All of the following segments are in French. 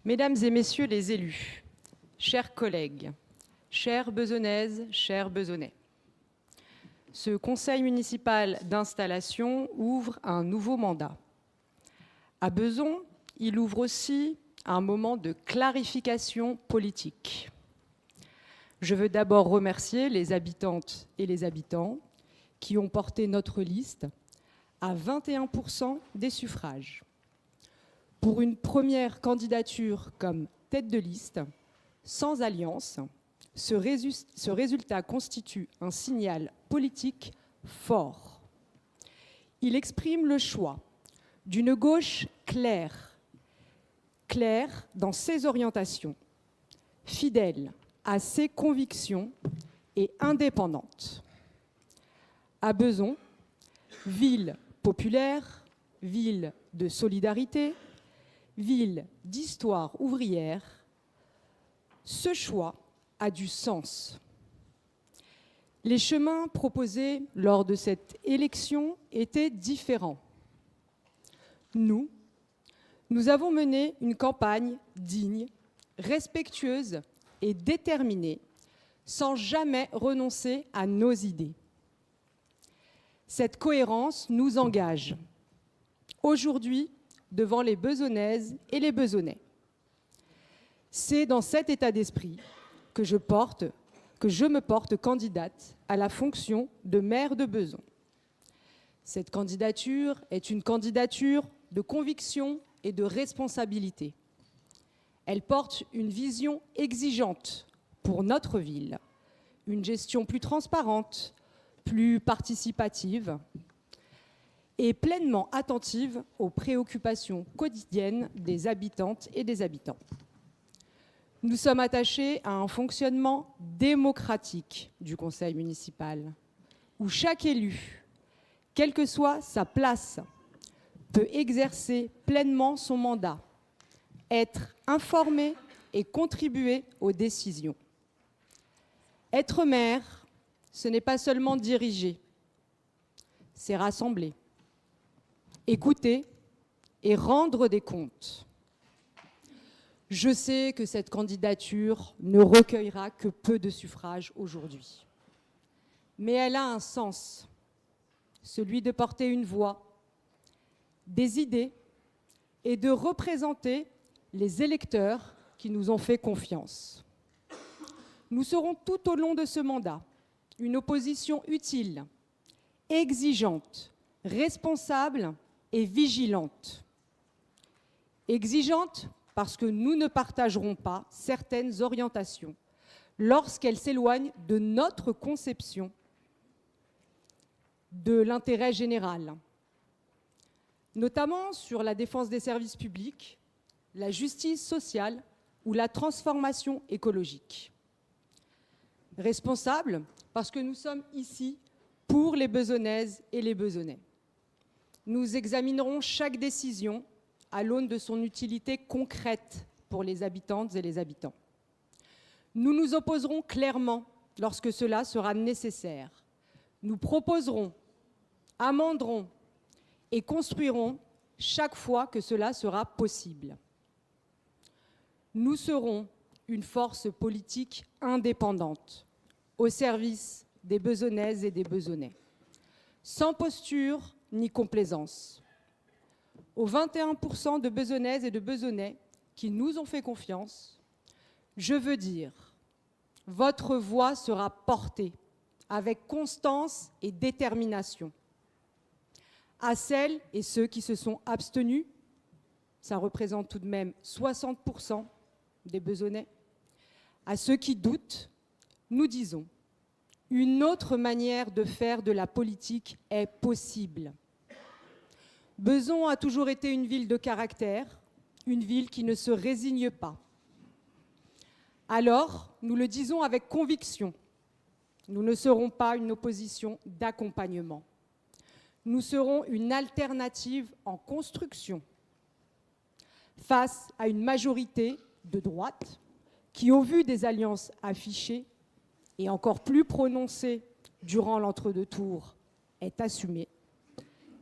Mesdames et messieurs les élus, chers collègues, chères Besonnaises, chers Besonnais, ce conseil municipal d'installation ouvre un nouveau mandat. À Beson, il ouvre aussi un moment de clarification politique. Je veux d'abord remercier les habitantes et les habitants qui ont porté notre liste à 21% des suffrages. Pour une première candidature comme tête de liste, sans alliance, ce résultat constitue un signal politique fort. Il exprime le choix d'une gauche claire dans ses orientations, fidèle à ses convictions et indépendante. À Beson, ville populaire, ville de solidarité, ville d'histoire ouvrière, ce choix a du sens. Les chemins proposés lors de cette élection étaient différents. Nous avons mené une campagne digne, respectueuse et déterminée, sans jamais renoncer à nos idées. Cette cohérence nous engage aujourd'hui devant les Besonnaises et les Besonnais. C'est dans cet état d'esprit que je me porte candidate à la fonction de maire de Beson. Cette candidature est une candidature de conviction et de responsabilité. Elle porte une vision exigeante pour notre ville, une gestion plus transparente, plus participative et pleinement attentive aux préoccupations quotidiennes des habitantes et des habitants. Nous sommes attachés à un fonctionnement démocratique du conseil municipal, où chaque élu, quelle que soit sa place, peut exercer pleinement son mandat, être informé et contribuer aux décisions. Être maire, ce n'est pas seulement diriger, c'est rassembler, écouter et rendre des comptes. Je sais que cette candidature ne recueillera que peu de suffrages aujourd'hui. Mais elle a un sens, celui de porter une voix, des idées et de représenter les électeurs qui nous ont fait confiance. Nous serons tout au long de ce mandat une opposition utile, exigeante, responsable et vigilante. Exigeante parce que nous ne partagerons pas certaines orientations lorsqu'elles s'éloignent de notre conception de l'intérêt général, notamment sur la défense des services publics, la justice sociale ou la transformation écologique. Responsable parce que nous sommes ici pour les Besonnaises et les Besonnais. Nous examinerons chaque décision à l'aune de son utilité concrète pour les habitantes et les habitants. Nous nous opposerons clairement lorsque cela sera nécessaire. Nous proposerons, amenderons et construirons chaque fois que cela sera possible. Nous serons une force politique indépendante au service des Besonnaises et des Besonnais, sans posture ni complaisance. Aux 21% de Besonnaises et de Besonnais qui nous ont fait confiance, je veux dire, votre voix sera portée avec constance et détermination. À celles et ceux qui se sont abstenus, ça représente tout de même 60% des Besonnais. À ceux qui doutent, nous disons, une autre manière de faire de la politique est possible. Beson a toujours été une ville de caractère, une ville qui ne se résigne pas. Alors, nous le disons avec conviction, nous ne serons pas une opposition d'accompagnement. Nous serons une alternative en construction face à une majorité de droite qui, au vu des alliances affichées et encore plus prononcées durant l'entre-deux tours, est assumée.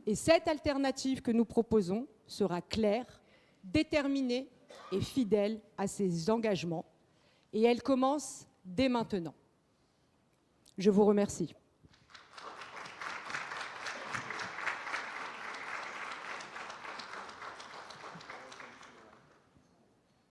Et cette alternative que nous proposons sera claire, déterminée et fidèle à ses engagements. Et elle commence dès maintenant. Je vous remercie.